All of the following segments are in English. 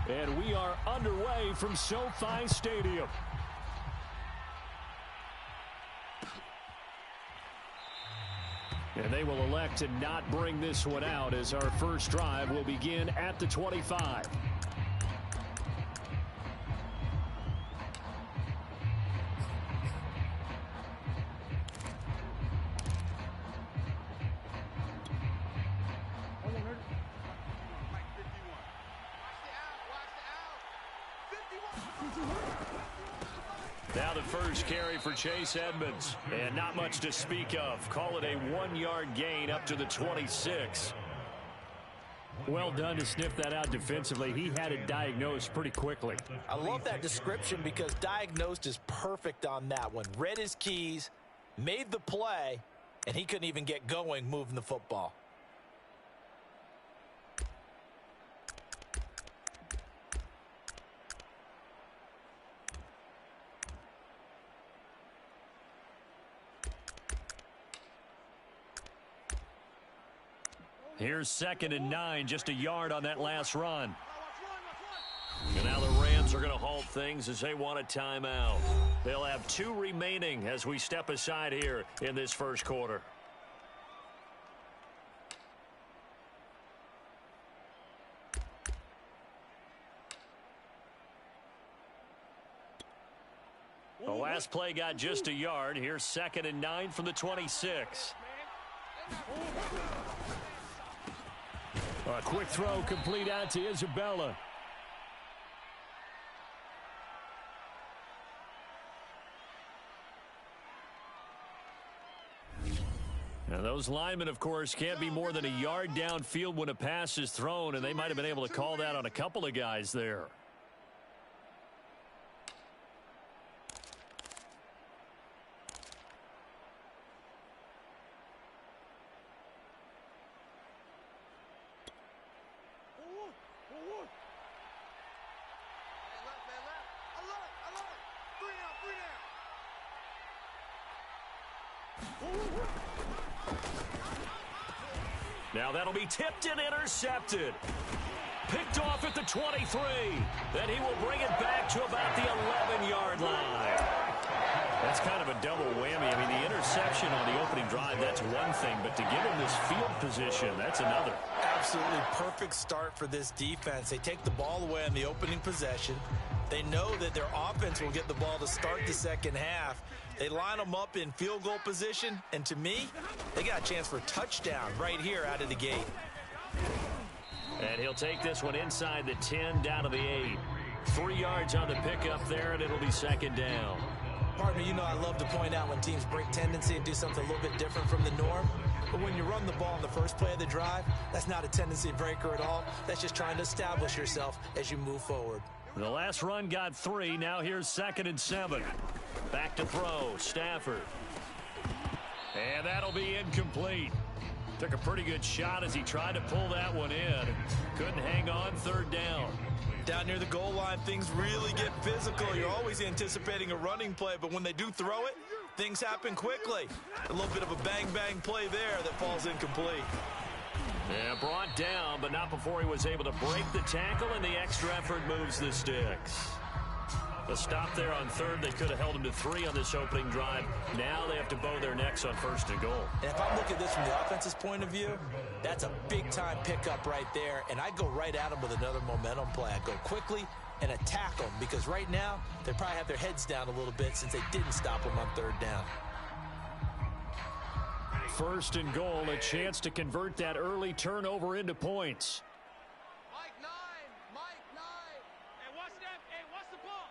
And we are underway from SoFi Stadium. And they will elect to not bring this one out as our first drive will begin at the 25. Now the first carry for Chase Edmonds. And not much to speak of. Call it a 1-yard gain up to the 26. Well done to sniff that out defensively. He had it diagnosed pretty quickly. I love that description because diagnosed is perfect on that one. Read his keys, made the play, and he couldn't even get going moving the football. Here's 2nd and 9, just a yard on that last run. And now the Rams are going to halt things as they want a timeout. They'll have 2 remaining as we step aside here in this first quarter. The last play got just a yard. Here's 2nd and 9 from the 26. A quick throw complete out to Isabella. Now those linemen, of course, can't be more than a yard downfield when a pass is thrown, and they might have been able to call that on a couple of guys there. Now that'll be tipped and intercepted. Picked off at the 23. Then he will bring it back to about the 11-yard line. That's kind of a double whammy. I mean, the interception on the opening drive, that's one thing. But to give him this field position, that's another. Absolutely perfect start for this defense. They take the ball away on the opening possession. They know that their offense will get the ball to start the second half. They line them up in field goal position, and to me, they got a chance for a touchdown right here out of the gate. And he'll take this one inside the 10 down to the 8. 3 yards on the pickup there, and it'll be 2nd down. Partner, you know I love to point out when teams break tendency and do something a little bit different from the norm. But when you run the ball in the first play of the drive, that's not a tendency breaker at all. That's just trying to establish yourself as you move forward. The last run got 3. Now here's 2nd and 7. Back to throw. Stafford. And that'll be incomplete. Took a pretty good shot as he tried to pull that one in. Couldn't hang on. 3rd down. Down near the goal line, things really get physical. You're always anticipating a running play, but when they do throw it, things happen quickly. A little bit of a bang-bang play there that falls incomplete. Yeah, brought down, but not before he was able to break the tackle, and the extra effort moves the sticks. A stop there on 3rd. They could have held him to 3 on this opening drive. Now they have to bow their necks on 1st and goal. And if I'm looking at this from the offense's point of view, that's a big-time pickup right there, and I go right at him with another momentum play. I go quickly and attack them because right now they probably have their heads down a little bit since they didn't stop them on 3rd down. 1st and goal, a chance to convert that early turnover into points. Mike 9. Hey, what's that? Hey, what's the ball?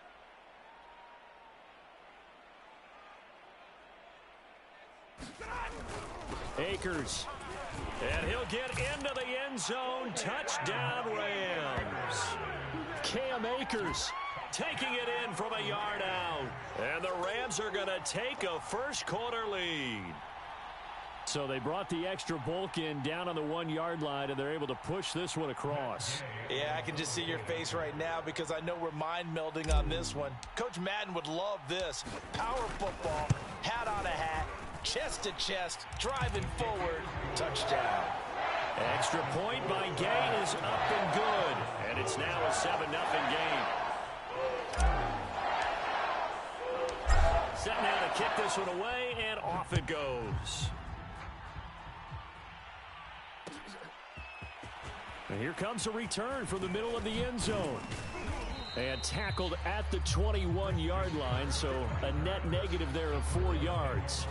Akers. And he'll get into the end zone. Touchdown, Rams. Cam Akers taking it in from a yard out. And the Rams are going to take a first quarter lead. So they brought the extra bulk in down on the 1-yard line, and they're able to push this one across. Yeah, I can just see your face right now because I know we're mind melding on this one. Coach Madden would love this. Power football, hat on a hat, chest to chest, driving forward, touchdown. Extra point by Gay is up and good. And it's now a 7-0 game. Set now to kick this one away, and off it goes. And here comes a return from the middle of the end zone. And tackled at the 21-yard line, so a net negative there of 4 yards.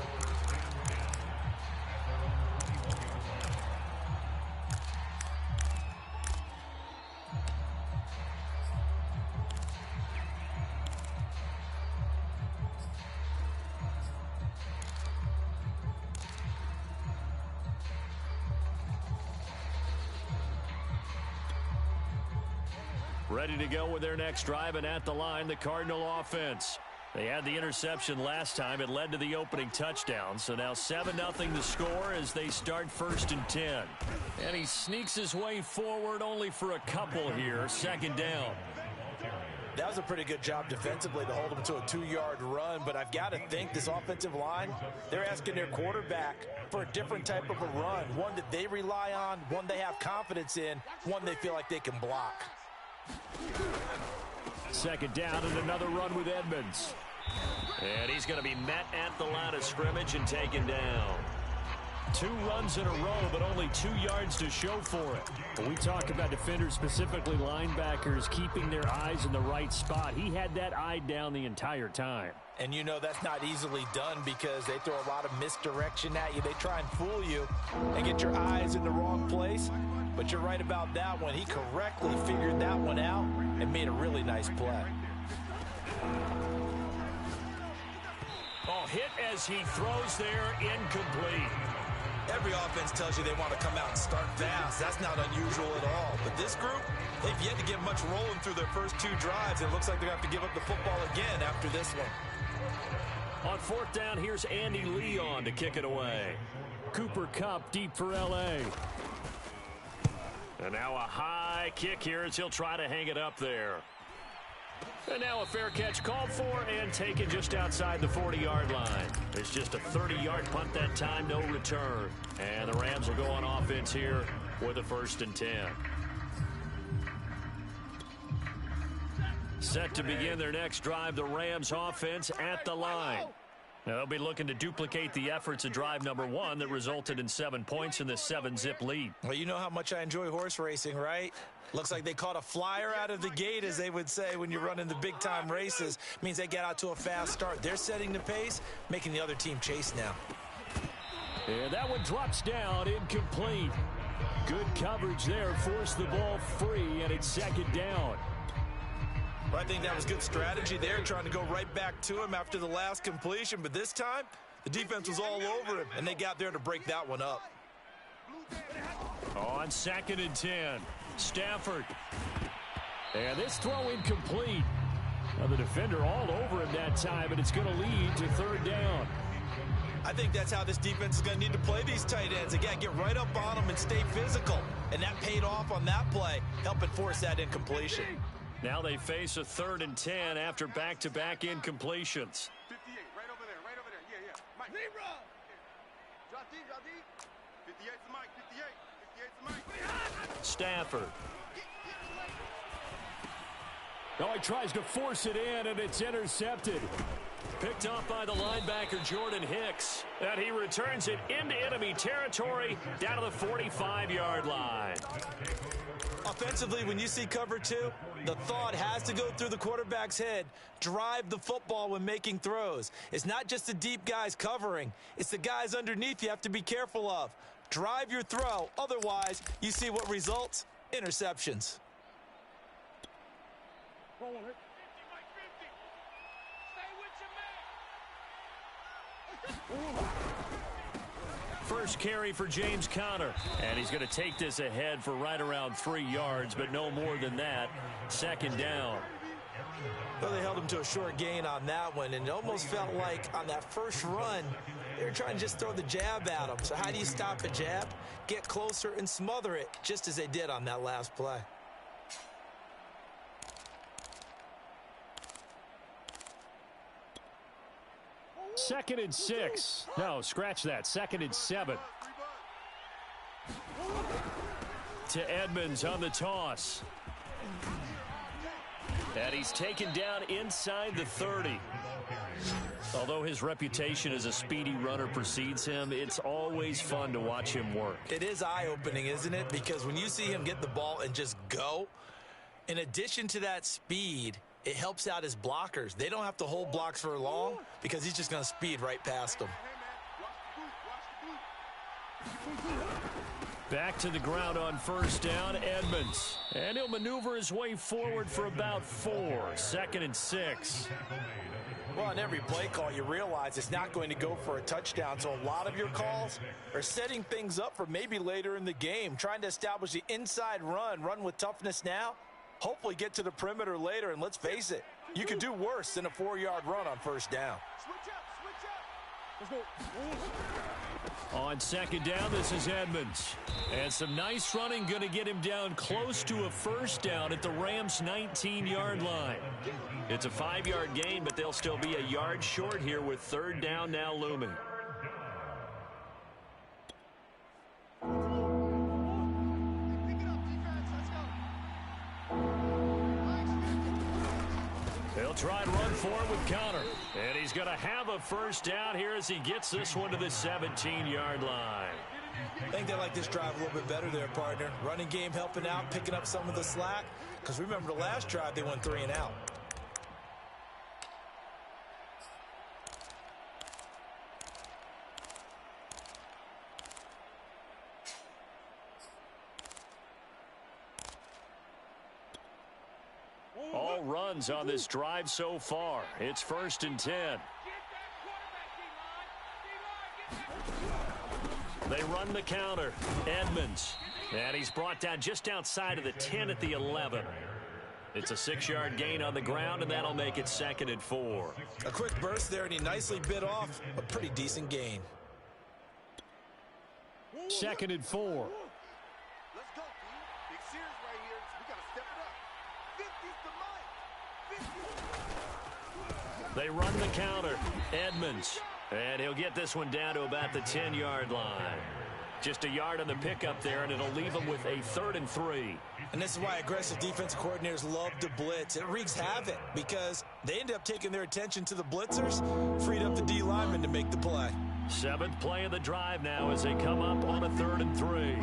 Ready to go with their next drive, and at the line, the Cardinal offense. They had the interception last time. It led to the opening touchdown. So now 7-0 the score as they start 1st and 10. And he sneaks his way forward only for a couple here. 2nd down. That was a pretty good job defensively to hold them to a 2-yard run, but I've got to think this offensive line, they're asking their quarterback for a different type of a run, one that they rely on, one they have confidence in, one they feel like they can block. 2nd down and another run with Edmonds. And he's going to be met at the line of scrimmage and taken down. 2 runs in a row, but only 2 yards to show for it. When we talk about defenders, specifically linebackers, keeping their eyes in the right spot, he had that eye down the entire time. And you know that's not easily done because they throw a lot of misdirection at you. They try and fool you and get your eyes in the wrong place. But you're right about that one. He correctly figured that one out and made a really nice play. Oh, hit as he throws there, incomplete. Every offense tells you they want to come out and start fast. That's not unusual at all. But this group, they've yet to get much rolling through their first 2 drives. It looks like they're going to have to give up the football again after this one. On 4th down, here's Andy Leon to kick it away. Cooper Kupp deep for L.A. And now a high kick here as he'll try to hang it up there. And now a fair catch called for and taken just outside the 40-yard line. It's just a 30-yard punt that time, no return. And the Rams will go on offense here with a 1st and 10. Set to begin their next drive, the Rams offense at the line. Now they'll be looking to duplicate the efforts of drive number 1 that resulted in 7 points in the 7-zip lead. Well, you know how much I enjoy horse racing, right? Looks like they caught a flyer out of the gate, as they would say when you're running the big-time races. Means they get out to a fast start. They're setting the pace, making the other team chase now. And that one drops down, incomplete. Good coverage there, forced the ball free, and it's 2nd down. Well, I think that was good strategy there, trying to go right back to him after the last completion. But this time, the defense was all over him, and they got there to break that one up. On 2nd and 10, Stafford. And this throw incomplete. Now the defender all over him that time, and it's going to lead to 3rd down. I think that's how this defense is going to need to play these tight ends. They got to get right up on them and stay physical. And that paid off on that play, helping force that incompletion. Now they face a 3rd and 10 after back-to-back incompletions. 58, right over there, yeah. Mike. Zero. Drop deep. 58's the Mike, 58's the Mike. Stafford. Now he tries to force it in, and it's intercepted. Picked off by the linebacker, Jordan Hicks. And he returns it into enemy territory down to the 45-yard line. Offensively, when you see cover 2, the thought has to go through the quarterback's head. Drive the football when making throws. It's not just the deep guys covering. It's the guys underneath you have to be careful of. Drive your throw. Otherwise, you see what results? Interceptions. Roll on it. 50, Mike, 50. Stay with your man. First carry for James Conner. And he's going to take this ahead for right around 3 yards, but no more than that. 2nd down. Well, they held him to a short gain on that one, and it almost felt like on that first run, they were trying to just throw the jab at him. So how do you stop a jab? Get closer and smother it, just as they did on that last play. Second and 6. No, scratch that. 2nd and 7. to Edmonds on the toss. And he's taken down inside the 30. Although his reputation as a speedy runner precedes him, it's always fun to watch him work. It is eye-opening, isn't it? Because when you see him get the ball and just go, in addition to that speed, it helps out his blockers. They don't have to hold blocks for long because he's just going to speed right past them. Back to the ground on first down, Edmonds. And he'll maneuver his way forward for about 4. 2nd and 6. Well, on every play call, you realize it's not going to go for a touchdown. So a lot of your calls are setting things up for maybe later in the game, trying to establish the inside run with toughness now, hopefully get to the perimeter later. And let's face it, you could do worse than a 4-yard run on first down. Switch up. On second down, this is Edmonds. And some nice running going to get him down close to a first down at the Rams' 19-yard line. It's a 5-yard gain, but they'll still be a yard short here with third down now looming. They'll try and run for it with Connor. And he's going to have a first down here as he gets this one to the 17-yard line. I think they like this drive a little bit better there, partner. Running game helping out, picking up some of the slack. Because remember the last drive, they went 3 and out. All runs on this drive so far. It's 1st and 10. They run the counter. Edmonds. And he's brought down just outside of the 10 at the 11. It's a 6-yard gain on the ground, and that'll make it 2nd and 4. A quick burst there, and he nicely bit off a pretty decent gain. 2nd and 4. Let's go, D. Big series right here. We got to step it up. 50's the mic. 50. They run the counter. Edmonds. And he'll get this one down to about the 10-yard line. Just a yard on the pickup there, and it'll leave him with a 3rd and 3. And this is why aggressive defensive coordinators love to blitz. It wreaks havoc because they end up taking their attention to the blitzers, freed up the D lineman to make the play. 7th play of the drive now as they come up on a 3rd and 3.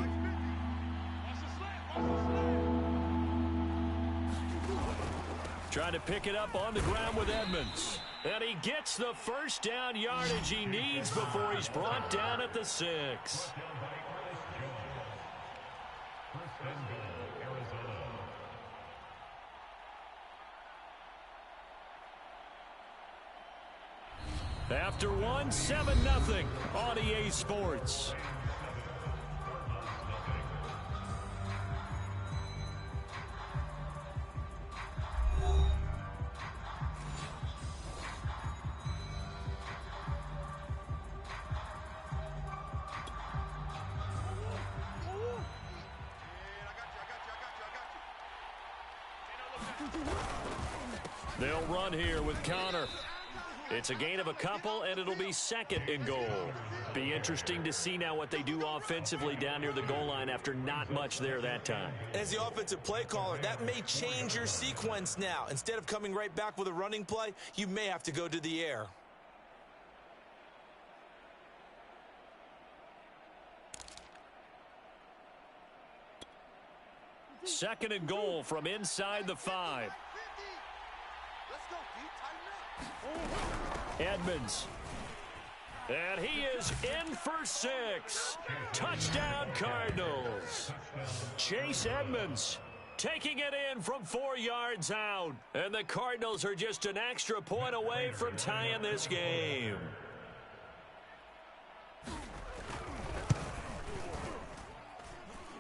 Trying to pick it up on the ground with Edmonds. And he gets the first down yardage he needs before he's brought down at the 6. After one, 7-0 on EA Sports. They'll run here with Connor. It's a gain of a couple, and it'll be 2nd and goal. Be interesting to see now what they do offensively down near the goal line after not much there that time. As the offensive play caller, that may change your sequence now. Instead of coming right back with a running play, you may have to go to the air. Second and goal from inside the 5. Let's go, D. Tighten up. Edmonds. And he is in for 6. Touchdown, Cardinals. Chase Edmonds taking it in from 4 yards out. And the Cardinals are just an extra point away from tying this game.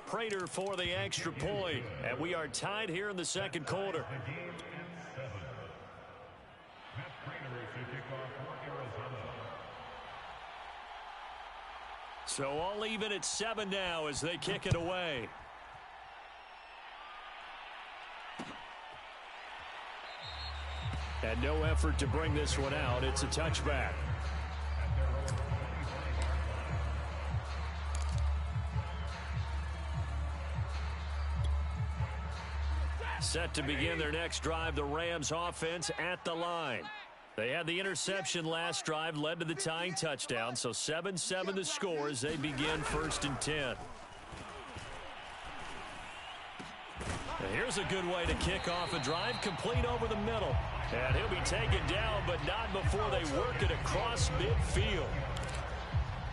Prater for the extra point. And we are tied here in the second quarter. So all even at 7 now as they kick it away. And no effort to bring this one out. It's a touchback. Set to begin their next drive, the Rams offense at the line. They had the interception last drive, led to the tying touchdown, so 7-7 the score as they begin 1st and 10. And here's a good way to kick off a drive, complete over the middle. And he'll be taken down, but not before they work it across midfield.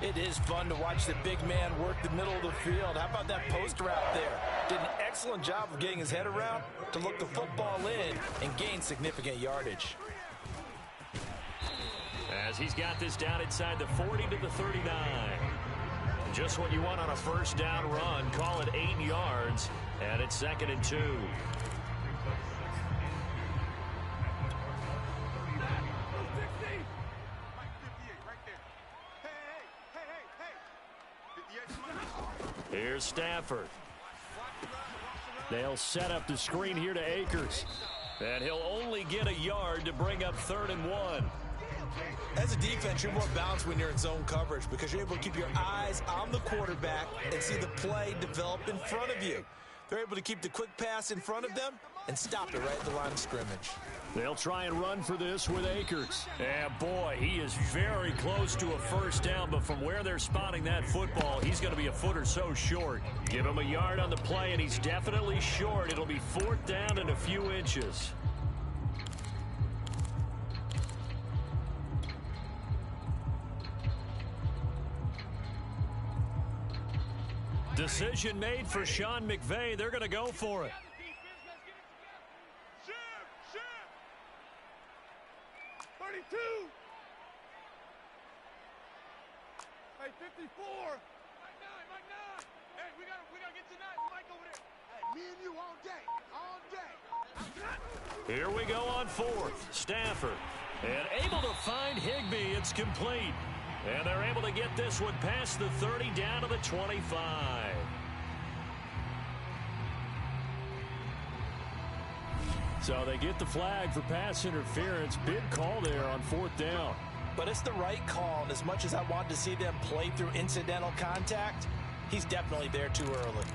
It is fun to watch the big man work the middle of the field. How about that post route there? Did an excellent job of getting his head around to look the football in and gain significant yardage. As he's got this down inside the 40 to the 39. Just what you want on a first down run. Call it 8 yards, and it's 2nd and 2. Here's Stafford. They'll set up the screen here to Akers. And he'll only get a yard to bring up 3rd and 1. As a defense, you're more balanced when you're in zone coverage because you're able to keep your eyes on the quarterback and see the play develop in front of you. They're able to keep the quick pass in front of them and stop it right at the line of scrimmage. They'll try and run for this with Akers. And boy, he is very close to a first down, but from where they're spotting that football, he's going to be a foot or so short. Give him a yard on the play, and he's definitely short. It'll be 4th down and a few inches. Decision made for Sean McVay. They're going to go for it. 32. Hey, 54. Mike 9. Hey, we gotta get tonight. Mike over there. Hey, me and you all day. Here we go on 4th. Stafford. And able to find Higbee. It's complete. And they're able to get this one past the 30 down to the 25. So they get the flag for pass interference. Big call there on 4th down. But it's the right call, and as much as I want to see them play through incidental contact, he's definitely there too early.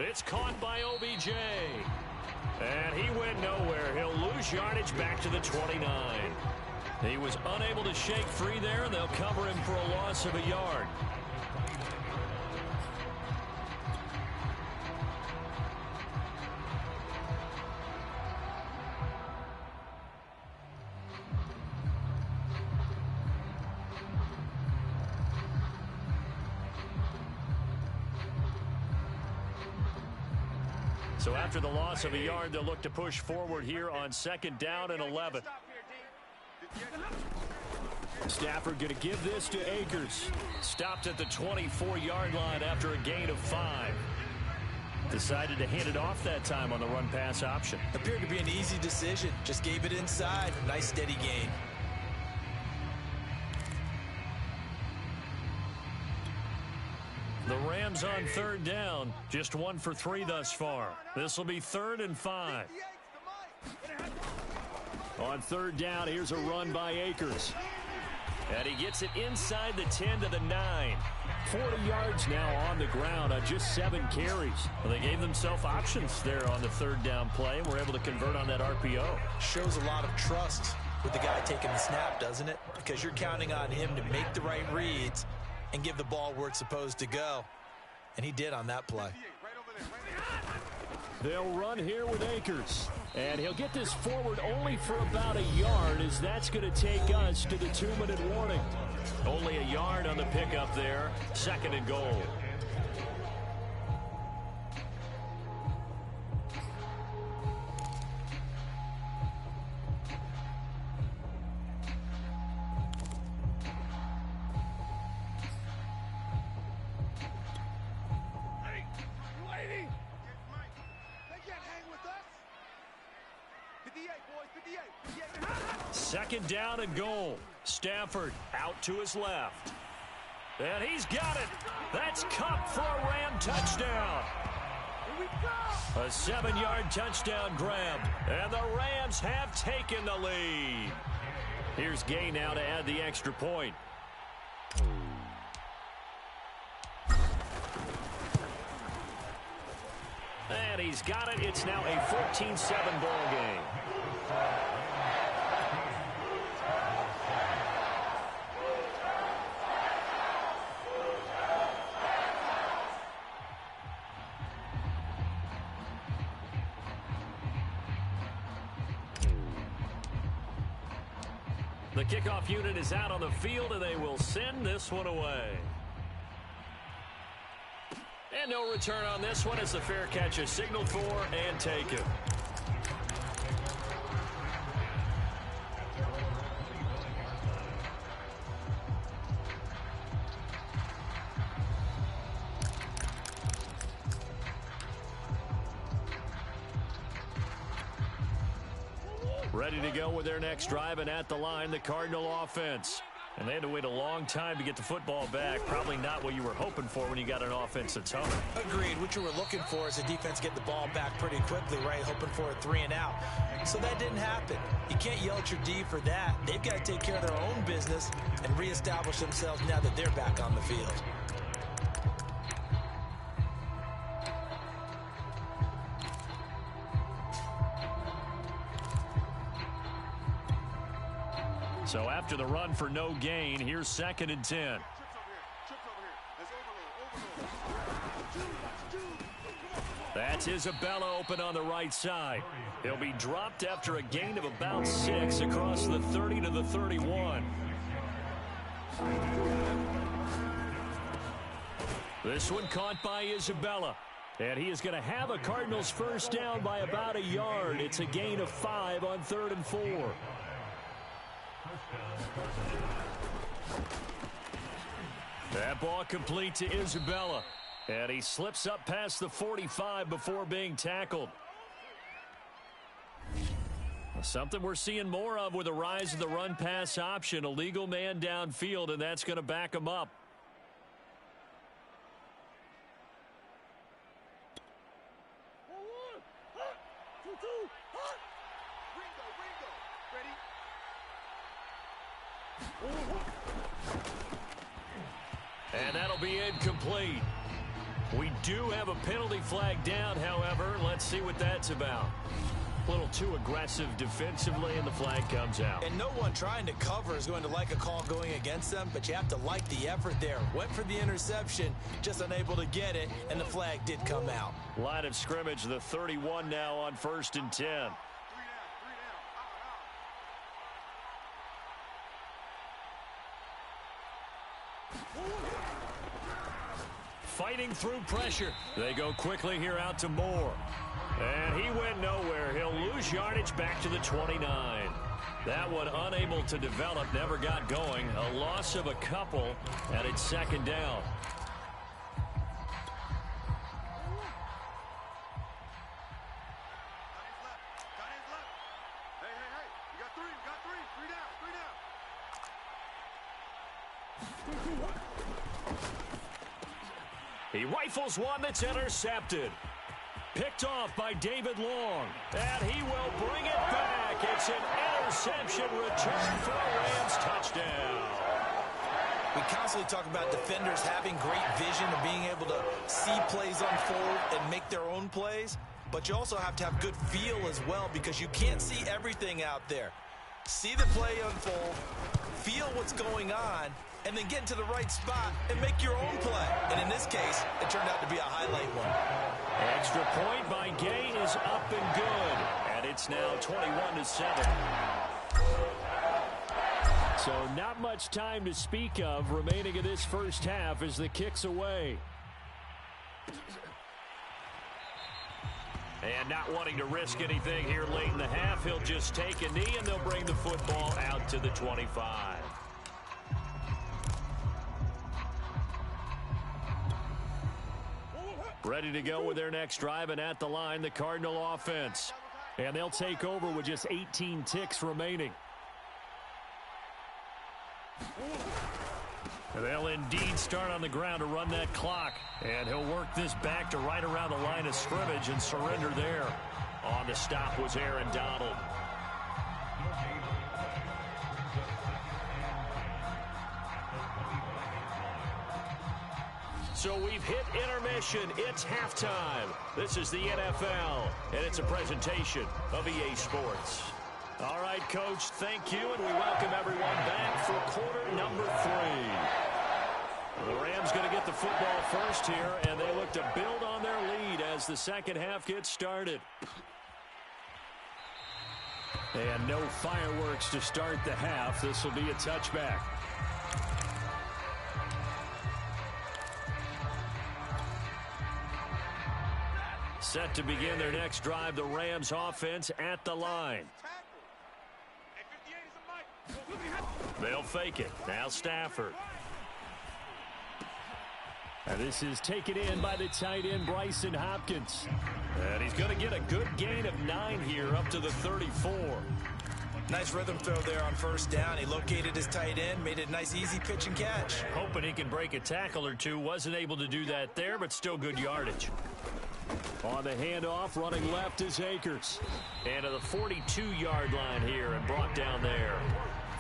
It's caught by OBJ. And he went nowhere. He'll lose yardage back to the 29. He was unable to shake free there, and they'll cover him for a loss of a yard. So after the loss of a yard, they'll look to push forward here on 2nd down and 11. Stafford going to give this to Akers. Stopped at the 24-yard line after a gain of 5. Decided to hand it off that time on the run-pass option. Appeared to be an easy decision. Just gave it inside. Nice steady gain. The Rams on 3rd down, just 1 for 3 thus far. This will be 3rd and 5. On 3rd down, here's a run by Akers. And he gets it inside the 10 to the 9. 40 yards now on the ground on just 7 carries. Well, they gave themselves options there on the 3rd down play and were able to convert on that RPO. Shows a lot of trust with the guy taking the snap, doesn't it? Because you're counting on him to make the right reads and give the ball where it's supposed to go. And he did on that play. They'll run here with Akers. And he'll get this forward only for about a yard, as that's going to take us to the 2-minute warning. Only a yard on the pickup there. 2nd and goal. Second down and goal. Stafford out to his left. And he's got it. That's Cup for a Ram touchdown. A 7-yard touchdown grab. And the Rams have taken the lead. Here's Gay now to add the extra point. And he's got it. It's now a 14-7 ball game. The kickoff unit is out on the field, and they will send this one away. And no return on this one as the fair catch is signaled for and taken. Ready to go with their next drive, and at the line, the Cardinal offense. And they had to wait a long time to get the football back. Probably not what you were hoping for when you got an offense that's home. Agreed. What you were looking for is the defense get the ball back pretty quickly, right? Hoping for a 3 and out. So that didn't happen. You can't yell at your D for that. They've got to take care of their own business and reestablish themselves now that they're back on the field. So after the run for no gain, here's 2nd and 10. That's Isabella open on the right side. He'll be dropped after a gain of about 6 across the 30 to the 31. This one caught by Isabella. And he is going to have a Cardinals first down by about a yard. It's a gain of 5 on 3rd and 4. That ball complete to Isabella. And he slips up past the 45 before being tackled. Something we're seeing more of with the rise of the run-pass option. A legal man downfield, and that's going to back him up. And that'll be incomplete. We do have a penalty flag down, however. Let's see what that's about. A little too aggressive defensively, and the flag comes out. And no one trying to cover is going to like a call going against them, but you have to like the effort there. Went for the interception, just unable to get it, and the flag did come out. Line of scrimmage, the 31 now on 1st and 10. Fighting through pressure. They go quickly here out to Moore. And he went nowhere. He'll lose yardage back to the 29. That one unable to develop, never got going. A loss of a couple, and it's 2nd down. He rifles one that's intercepted. Picked off by David Long. And he will bring it back. It's an interception return for a Rams touchdown. We constantly talk about defenders having great vision and being able to see plays unfold and make their own plays. But you also have to have good feel as well, because you can't see everything out there. See the play unfold, feel what's going on, and then get into the right spot and make your own play. And in this case, it turned out to be a highlight one. Extra point by Gay is up and good. And it's now 21-7. So not much time to speak of remaining in this first half as the kick's away. And not wanting to risk anything here late in the half, he'll just take a knee and they'll bring the football out to the 25. Ready to go with their next drive, and at the line, the Cardinal offense. And they'll take over with just 18 ticks remaining. They'll indeed start on the ground to run that clock. And he'll work this back to right around the line of scrimmage and surrender there. On the stop was Aaron Donald. So we've hit intermission. It's halftime. This is the NFL, and it's a presentation of EA Sports. All right, Coach, thank you, and we welcome everyone back for quarter number 3. The Rams going to get the football first here, and they look to build on their lead as the second half gets started. And no fireworks to start the half. This will be a touchback. Set to begin their next drive, the Rams offense at the line. They'll fake it. Now Stafford. And this is taken in by the tight end, Bryson Hopkins. And he's going to get a good gain of 9 here up to the 34. Nice rhythm throw there on first down. He located his tight end, made it a nice easy pitch and catch. Hoping he can break a tackle or two. Wasn't able to do that there, but still good yardage. On the handoff, running left is Akers. And to the 42-yard line here and brought down there.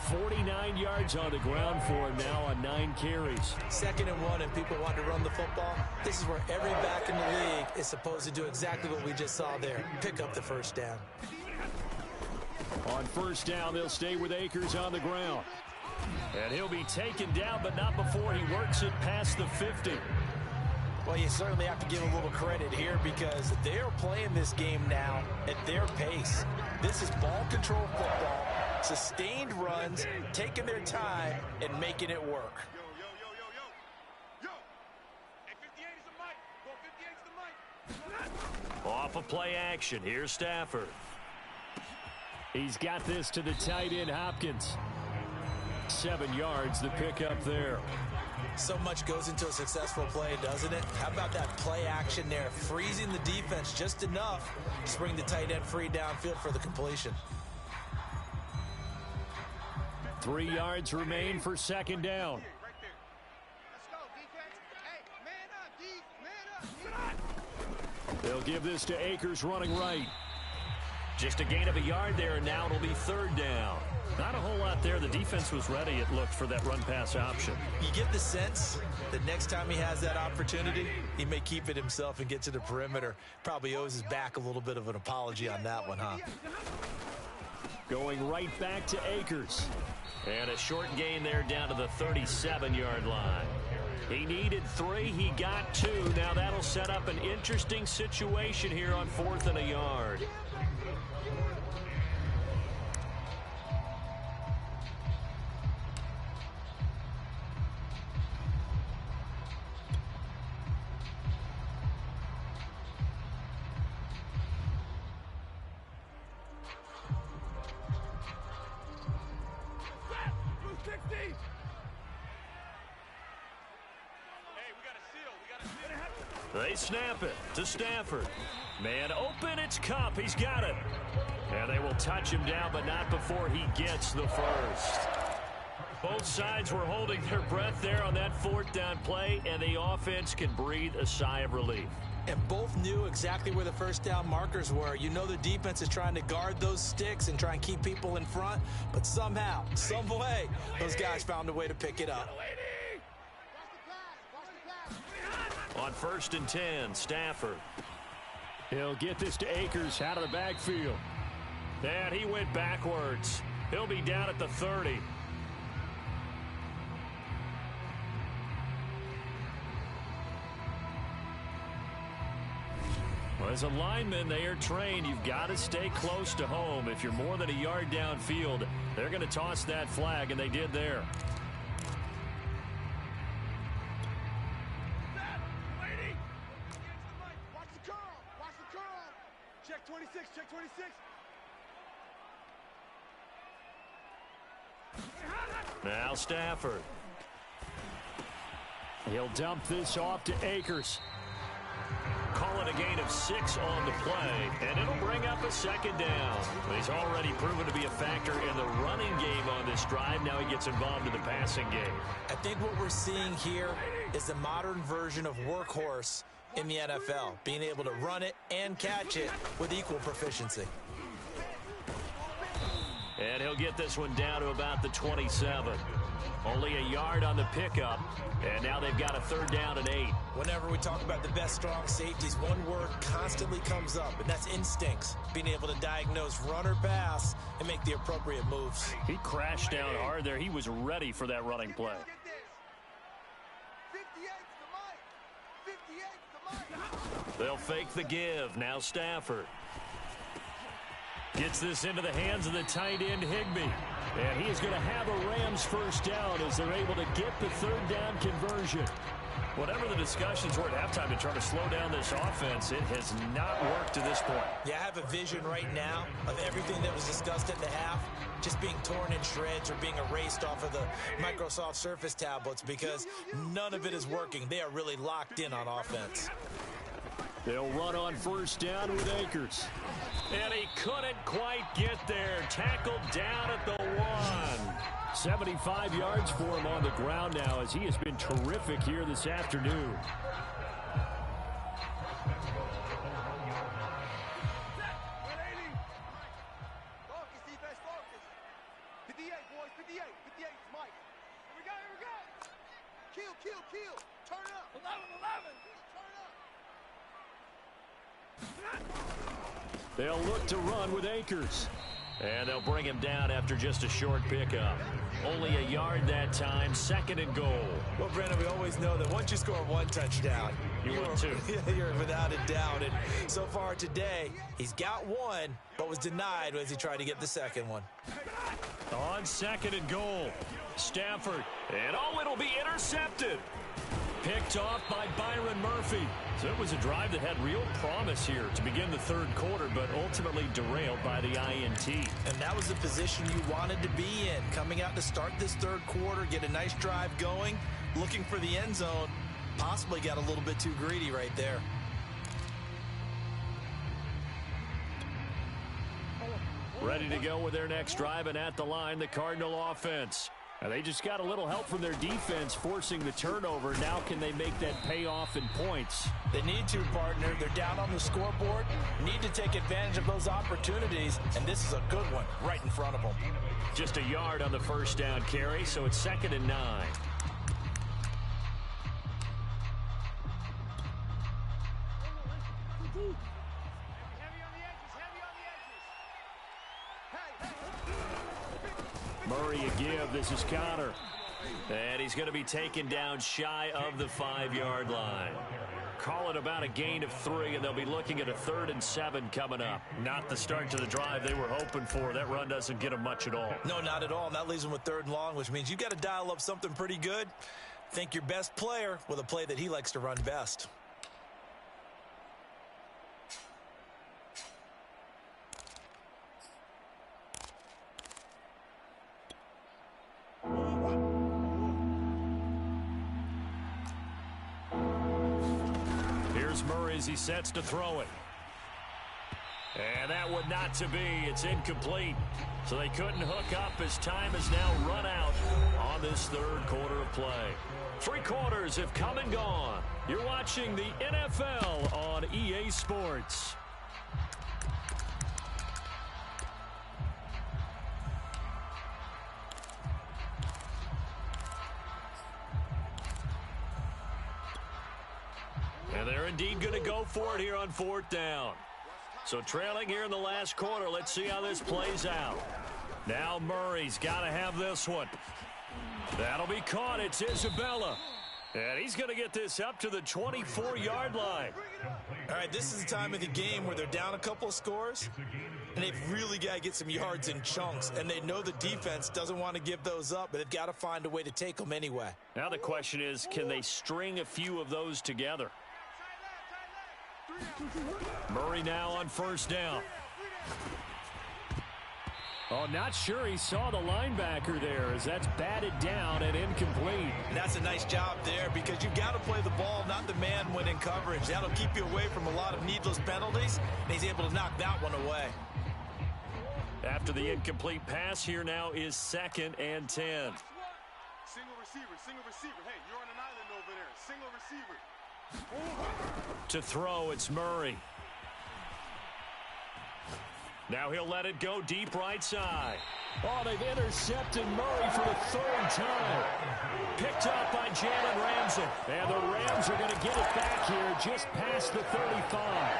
49 yards on the ground for him now on 9 carries. 2nd and 1, and people want to run the football. This is where every back in the league is supposed to do exactly what we just saw there. Pick up the first down. On first down, they'll stay with Akers on the ground. And he'll be taken down, but not before he works it past the 50. Well, you certainly have to give a little credit here because they're playing this game now at their pace. This is ball control football, sustained runs, taking their time, and making it work. Off of play action, here's Stafford. He's got this to the tight end, Hopkins. 7 yards, the pickup there. So much goes into a successful play, doesn't it? How about that play action there, freezing the defense just enough to bring the tight end free downfield for the completion. 3 yards remain for second down. They'll give this to Akers running right. Just a gain of a yard there, and now it'll be 3rd down. Not a whole lot there. The defense was ready, it looked, for that run-pass option. You get the sense that next time he has that opportunity, he may keep it himself and get to the perimeter. Probably owes his back a little bit of an apology on that one, huh? Going right back to Akers. And a short gain there down to the 37-yard line. He needed 3. He got 2. Now that'll set up an interesting situation here on 4th and a yard. They snap it to Stafford. Man open, it's Kupp. He's got it. And they will touch him down, but not before he gets the first. Both sides were holding their breath there on that 4th down play, and the offense can breathe a sigh of relief. And both knew exactly where the first down markers were. You know the defense is trying to guard those sticks and try and keep people in front, but somehow, some way, those guys found a way to pick it up. On 1st and 10, Stafford. He'll get this to Akers out of the backfield. And he went backwards. He'll be down at the 30. Well, as a lineman, they are trained. You've got to stay close to home. If you're more than a yard downfield, they're going to toss that flag, and they did there. Check 26, check 26. Now Stafford. He'll dump this off to Akers. Call it a gain of 6 on the play, and it'll bring up a 2nd down. He's already proven to be a factor in the running game on this drive. Now he gets involved in the passing game. I think what we're seeing here is the modern version of workhorse in the NFL, being able to run it and catch it with equal proficiency. And he'll get this one down to about the 27. Only a yard on the pickup, and now they've got a 3rd down and 8. Whenever we talk about the best strong safeties, one word constantly comes up, and that's instincts. Being able to diagnose run or pass and make the appropriate moves. He crashed down hard there. He was ready for that running play. They'll fake the give. Now Stafford gets this into the hands of the tight end, Higbee. And he is going to have a Rams 1st down as they're able to get the 3rd down conversion. Whatever the discussions were at halftime to try to slow down this offense, it has not worked to this point. Yeah, I have a vision right now of everything that was discussed at the half just being torn in shreds or being erased off of the Microsoft Surface tablets because none of it is working. They are really locked in on offense. They'll run on 1st down with Akers. And he couldn't quite get there. Tackled down at the 1. 75 yards for him on the ground now as he has been terrific here this afternoon. Focus, defense, focus. 58, boys, 58. 58 is Mike. Here we go, here we go. Kill. Turn it up. 11. They'll look to run with Akers. And they'll bring him down after just a short pickup. Only a yard that time, 2nd and goal. Well, Brandon, we always know that once you score 1 touchdown, you win 2. You're without a doubt. And so far today, he's got 1, but was denied as he tried to get the 2nd one. On 2nd and goal, Stafford. And it'll be intercepted. Picked off by Byron Murphy. So it was a drive that had real promise here to begin the 3rd quarter, but ultimately derailed by the INT. And that was the position you wanted to be in. Coming out to start this 3rd quarter, get a nice drive going, looking for the end zone. Possibly got a little bit too greedy right there. Ready to go with their next drive, and at the line, the Cardinal offense. And they just got a little help from their defense forcing the turnover. Now can they make that pay off in points? They need to, partner. They're down on the scoreboard. Need to take advantage of those opportunities, and this is a good one right in front of them. Just a yard on the 1st down carry, so it's 2nd and 9. Murray a give. This is Connor. And he's going to be taken down shy of the 5-yard line. Call it about a gain of 3, and they'll be looking at a 3rd and 7 coming up. Not the start to the drive they were hoping for. That run doesn't get them much at all. No, not at all. And that leaves them with 3rd and long, which means you've got to dial up something pretty good. Think your best player with a play that he likes to run best. Murray as he sets to throw it. And that would not to be. It's incomplete. So they couldn't hook up as time has now run out on this 3rd quarter of play. 3 quarters have come and gone. You're watching the NFL on EA Sports. And they're indeed going to go for it here on 4th down. So trailing here in the last quarter. Let's see how this plays out. Now Murray's got to have this one. That'll be caught. It's Isabella. And he's going to get this up to the 24-yard line. All right, this is the time of the game where they're down a couple of scores, and they've really got to get some yards in chunks, and they know the defense doesn't want to give those up, but they've got to find a way to take them anyway. Now the question is, can they string a few of those together? Murray now on 1st down. Oh, not sure he saw the linebacker there as that's batted down and incomplete. And that's a nice job there because you've got to play the ball, not the man when in coverage. That'll keep you away from a lot of needless penalties, and he's able to knock that one away. After the incomplete pass, here now is 2nd and 10. Single receiver. Hey, you're on an island over there. Single receiver. To throw, it's Murray. Now he'll let it go deep right side. Oh, they've intercepted Murray for the 3rd time. Picked up by Jalen Ramsey. And the Rams are going to get it back here just past the 35.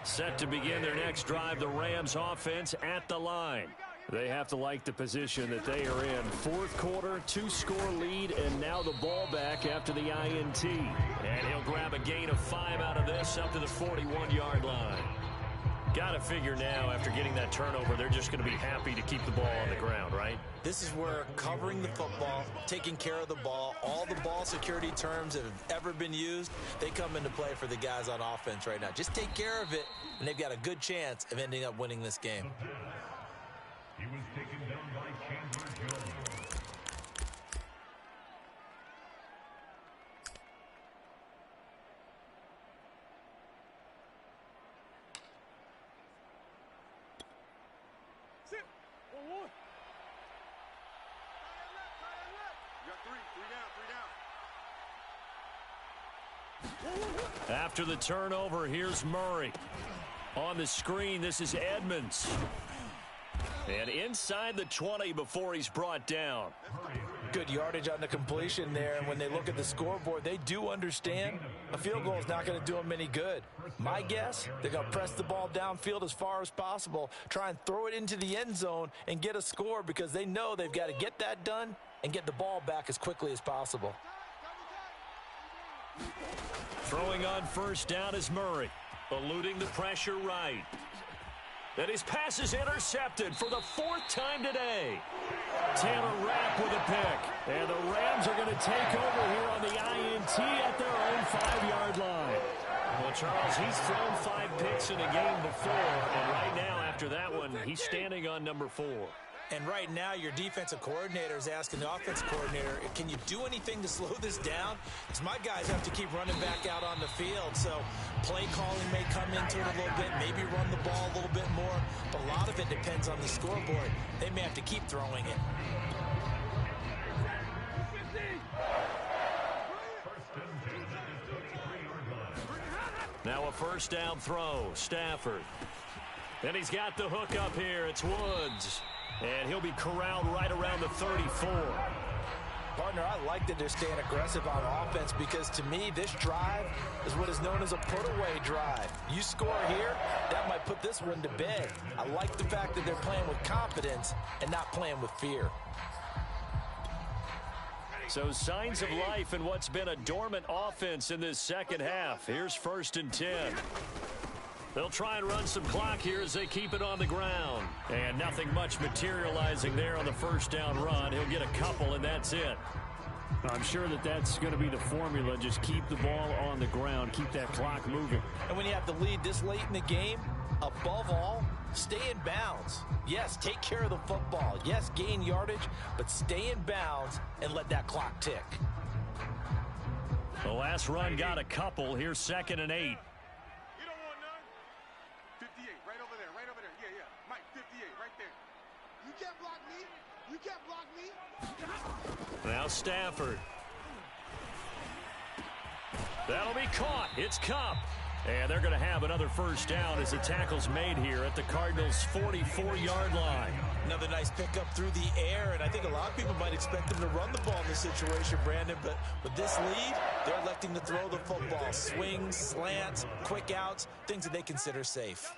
Set to begin their next drive, the Rams offense at the line. They have to like the position that they are in. 4th quarter, 2-score lead, and now the ball back after the INT. And he'll grab a gain of 5 out of this up to the 41-yard line. Got to figure now, after getting that turnover, they're just going to be happy to keep the ball on the ground, right? This is where covering the football, taking care of the ball, all the ball security terms that have ever been used, they come into play for the guys on offense right now. Just take care of it, and they've got a good chance of ending up winning this game. He was taken down by Chandler Jones. Sit. 1-1. You got 3 down. After the turnover, here's Murray. On the screen, this is Edmonds. And inside the 20 before he's brought down. Good yardage on the completion there, and when they look at the scoreboard, they do understand a field goal is not going to do them any good. My guess, they're going to press the ball downfield as far as possible, try and throw it into the end zone and get a score because they know they've got to get that done and get the ball back as quickly as possible. Throwing on 1st down is Murray, eluding the pressure right. And his pass is intercepted for the 4th time today. Taylor Rapp with a pick. And the Rams are going to take over here on the INT at their own 5-yard line. Well, Charles, he's thrown 5 picks in a game before. And right now, after that one, he's standing on number 4. And right now, your defensive coordinator is asking the offensive coordinator, can you do anything to slow this down? Because my guys have to keep running back out on the field. So play calling may come into it a little bit, maybe run the ball a little bit more. But a lot of it depends on the scoreboard. They may have to keep throwing it. Now a 1st down throw, Stafford. And he's got the hook up here. It's Woods. And he'll be corralled right around the 34. Partner, I like that they're staying aggressive on offense because to me, this drive is what is known as a put-away drive. You score here, that might put this one to bed. I like the fact that they're playing with confidence and not playing with fear. So signs of life in what's been a dormant offense in this 2nd half. Here's 1st and 10. They'll try and run some clock here as they keep it on the ground. And nothing much materializing there on the 1st down run. He'll get a couple, and that's it. I'm sure that that's going to be the formula. Just keep the ball on the ground. Keep that clock moving. And when you have the lead this late in the game, above all, stay in bounds. Yes, take care of the football. Yes, gain yardage, but stay in bounds and let that clock tick. The last run got a couple. Here's 2nd and 8. You can't block me. Now Stafford. That'll be caught. It's Kupp. And they're going to have another 1st down as the tackle's made here at the Cardinals' 44-yard line. Another nice pickup through the air, and I think a lot of people might expect them to run the ball in this situation, Brandon, but with this lead, they're electing to throw the football. Swings, slants, quick outs, things that they consider safe.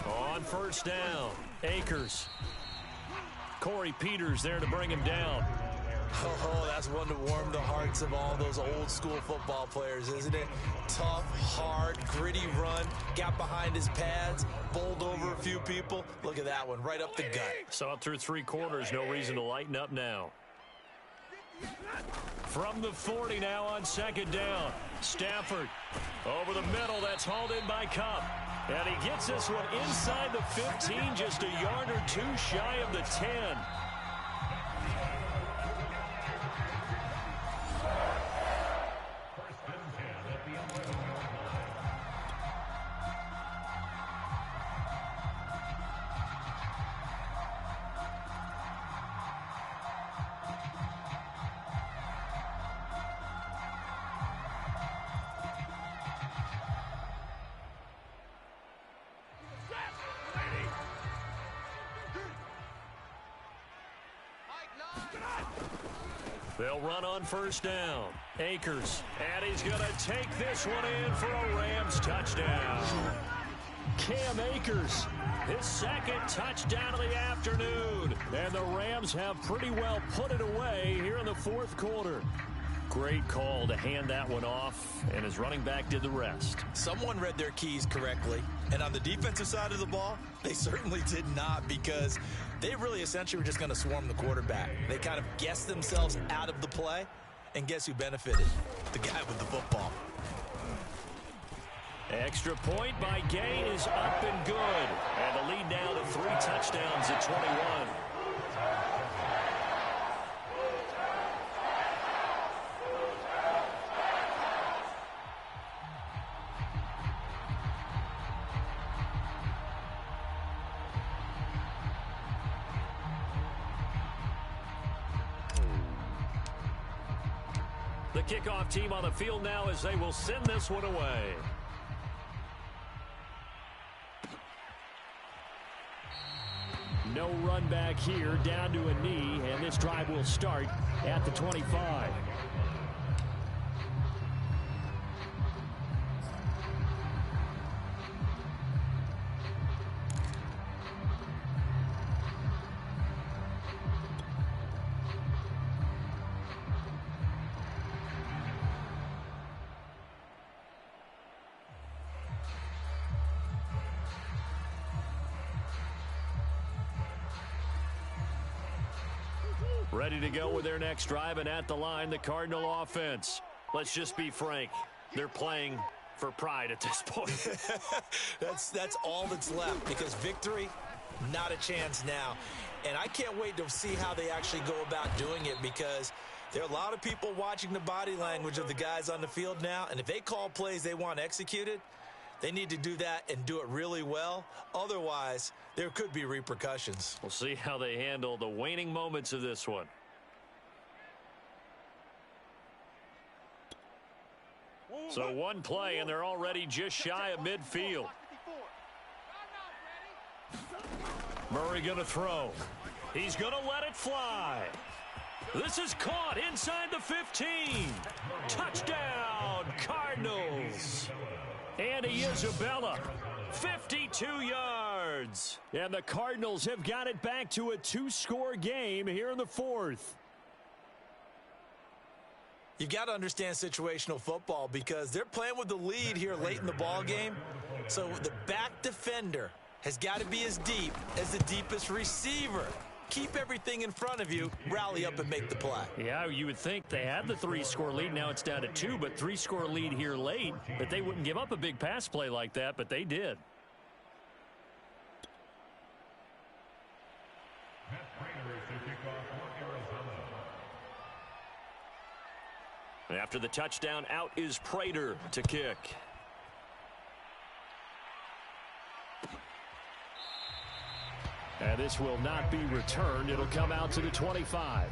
On 1st down, Akers. Corey Peters there to bring him down. Oh, that's one to warm the hearts of all those old-school football players, isn't it? Tough, hard, gritty run, got behind his pads, bowled over a few people. Look at that one, right up the gut. So up through 3 quarters, no reason to lighten up now. From the 40 now on 2nd down. Stafford over the middle. That's hauled in by Kupp. And he gets this one inside the 15, just a yard or 2 shy of the 10. They'll run on first down. Akers, and he's going to take this one in for a Rams touchdown. Cam Akers, his second touchdown of the afternoon. And the Rams have pretty well put it away here in the fourth quarter. Great call to hand that one off, and his running back did the rest. Someone read their keys correctly, and on the defensive side of the ball, they certainly did not, because they really essentially were just going to swarm the quarterback. They kind of guessed themselves out of the play, and guess who benefited? The guy with the football. Extra point by Gay is up and good. And the lead now to 3 touchdowns at 21. The kickoff team on the field now as they will send this one away. No run back here, down to a knee, and this drive will start at the 25. Ready to go with their next drive, and at the line, the Cardinal offense. Let's just be frank. They're playing for pride at this point. That's all that's left, because victory, not a chance now. And I can't wait to see how they actually go about doing it, because there are a lot of people watching the body language of the guys on the field now, and if they call plays they want executed, they need to do that and do it really well. Otherwise, there could be repercussions. We'll see how they handle the waning moments of this one. So one play, and they're already just shy of midfield. Murray going to throw. He's going to let it fly. This is caught inside the 15. Touchdown, Cardinals. Andy Isabella, 52 yards. And the Cardinals have got it back to a 2-score game here in the fourth. You've got to understand situational football, because they're playing with the lead here late in the ball game. So the back defender has got to be as deep as the deepest receiver. Keep everything in front of you, rally up and make the play. Yeah, you would think they had the 3-score lead. Now it's down to 2, but 3-score lead here late, that they wouldn't give up a big pass play like that, but they did. After the touchdown, out is Prater to kick. And this will not be returned. It'll come out to the 25.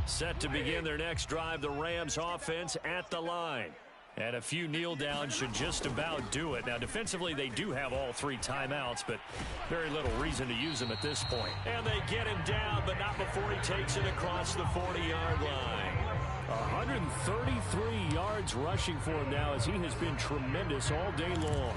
Set to begin their next drive, the Rams offense at the line. And a few kneel downs should just about do it. Now, defensively, they do have all 3 timeouts, but very little reason to use them at this point. And they get him down, but not before he takes it across the 40-yard line. 133 yards rushing for him now, as he has been tremendous all day long.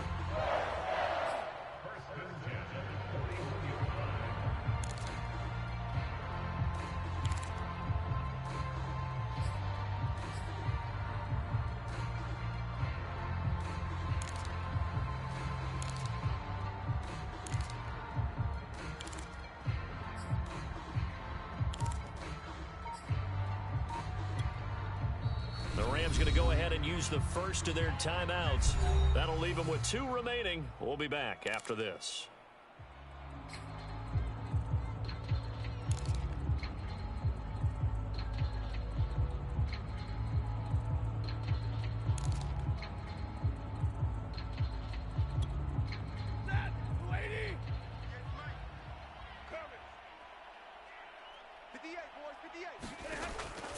Going to go ahead and use the first of their timeouts. That'll leave them with 2 remaining. We'll be back after this.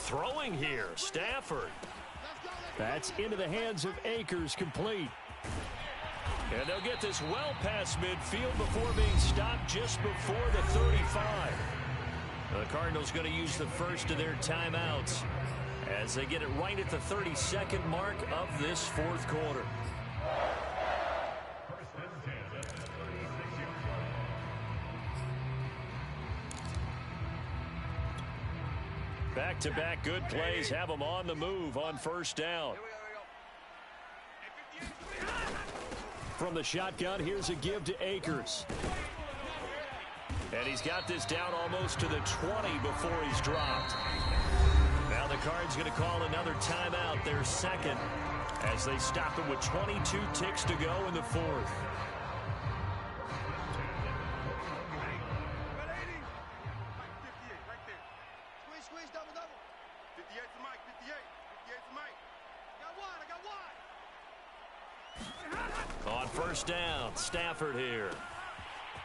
Throwing here, Stafford. That's into the hands of Akers, complete. And they'll get this well past midfield before being stopped just before the 35. The Cardinals going to use the first of their timeouts as they get it right at the 32nd mark of this fourth quarter. Back-to-back good plays have them on the move on first down. From the shotgun, here's a give to Akers. And he's got this down almost to the 20 before he's dropped. Now the Cards going to call another timeout, their second, as they stop him with 22 ticks to go in the fourth. On first down, Stafford here.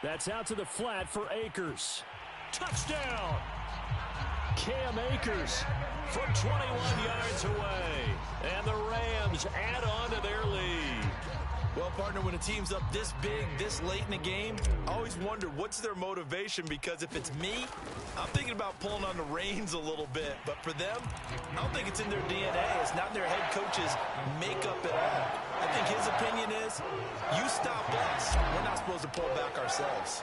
That's out to the flat for Akers. Touchdown! Cam Akers from 21 yards away. And the Rams add on to their lead. Well, partner, when a team's up this big, this late in the game, I always wonder what's their motivation, because if it's me, I'm thinking about pulling on the reins a little bit. But for them, I don't think it's in their DNA. It's not in their head coach's makeup at all. I think his opinion is, you stop us, we're not supposed to pull back ourselves.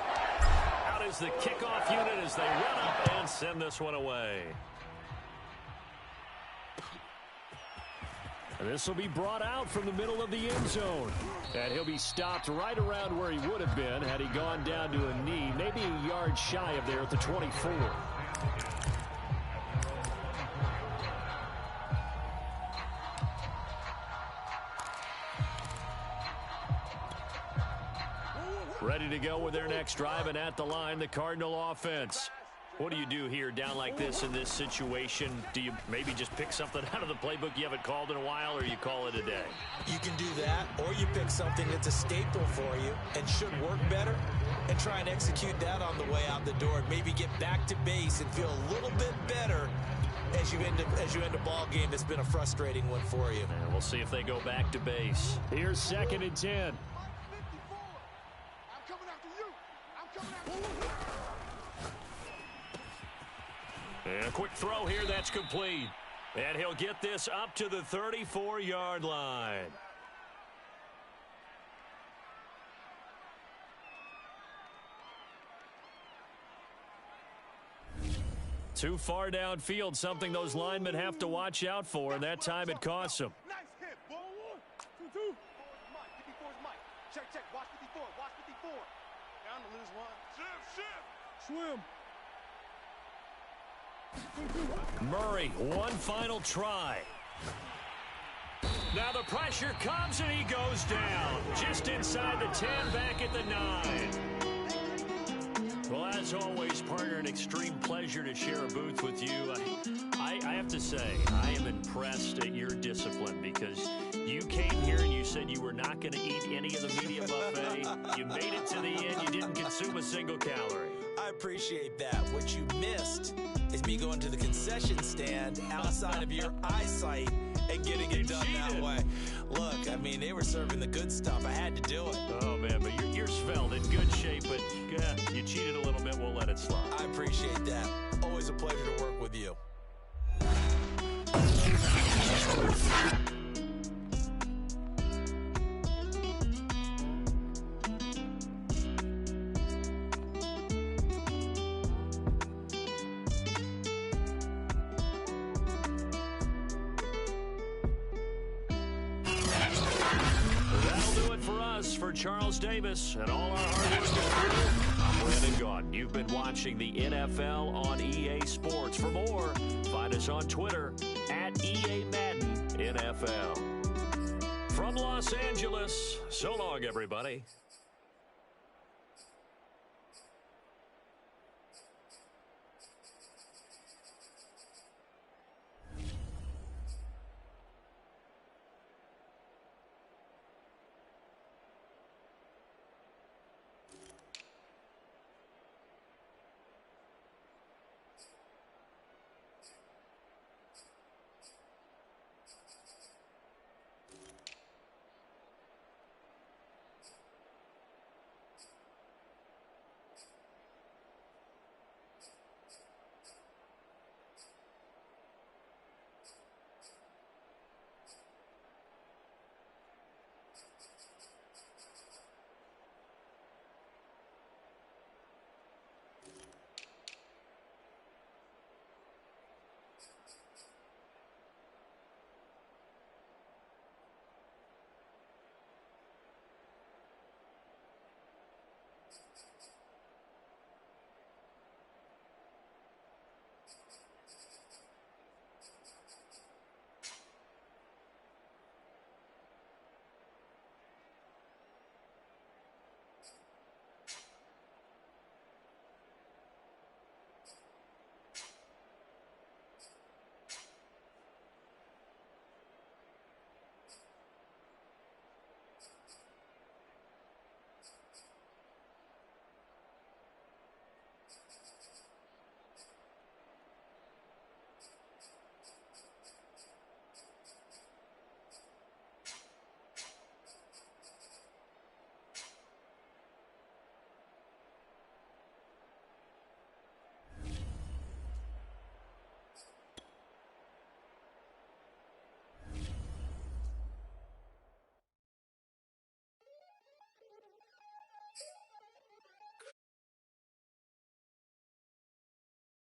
Out is the kickoff unit as they run up and send this one away. And this will be brought out from the middle of the end zone. And he'll be stopped right around where he would have been had he gone down to a knee, maybe a yard shy of there at the 24. Ready to go with their next drive, and at the line, the Cardinal offense. What do you do here down like this in this situation? Do you maybe just pick something out of the playbook you haven't called in a while, or you call it a day? You can do that, or you pick something that's a staple for you and should work better and try and execute that on the way out the door. Maybe get back to base and feel a little bit better as you end a ball game that's been a frustrating one for you. And we'll see if they go back to base. Here's 2nd and 10. And a quick throw here, that's complete. And he'll get this up to the 34-yard line. Too far downfield, something those linemen have to watch out for, and that time it costs them. Nice hit, boy. 1, 2, 2. 54's Mike. Check. Watch 54. Watch 54. Down to lose one. Shift. Swim. Murray, one final try. Now the pressure comes and he goes down. Just inside the 10, back at the 9. Well, as always, partner, an extreme pleasure to share a booth with you. I have to say, I am impressed at your discipline, because you came here and you said you were not going to eat any of the media buffet. You made it to the end. You didn't consume a single calorie. I appreciate that. What you missed is me going to the concession stand outside of your eyesight and getting it done that way. Look, I mean, they were serving the good stuff. I had to do it. Oh, man, but you're svelte, in good shape, but you cheated a little bit. We'll let it slide. I appreciate that. Always a pleasure to work with you. For Charles Davis and all our hard-working crew, I'm Brandon Gaudin. You've been watching the NFL on EA Sports. For more, find us on Twitter at EA Madden NFL. From Los Angeles, so long, everybody.